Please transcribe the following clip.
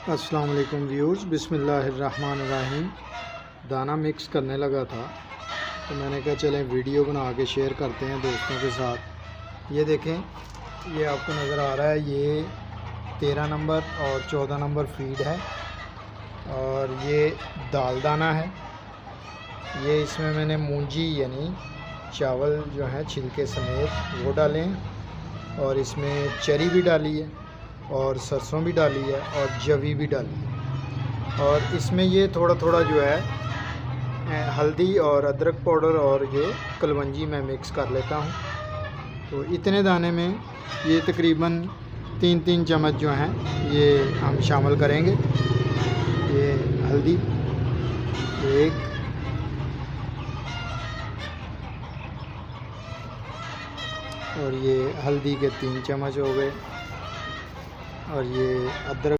अस्सलाम वालेकुम व्यूअर्स, बिस्मिल्लाहिर्रहमानिर्रहीम। दाना मिक्स करने लगा था तो मैंने कहा चलें वीडियो बना के शेयर करते हैं दोस्तों के साथ। ये देखें, ये आपको नज़र आ रहा है, ये 13 नंबर और 14 नंबर फीड है और ये दाल दाना है। ये इसमें मैंने मूंजी यानी चावल जो है छिलके समेत वो डाले हैं और इसमें चरी भी डाली है और सरसों भी डाली है और जवी भी डाली है। और इसमें ये थोड़ा थोड़ा जो है हल्दी और अदरक पाउडर और ये कलवंजी मैं मिक्स कर लेता हूँ। तो इतने दाने में ये तकरीबन 3-3 चम्मच जो हैं ये हम शामिल करेंगे। ये हल्दी एक, और ये हल्दी के 3 चम्मच हो गए, और ये अदरक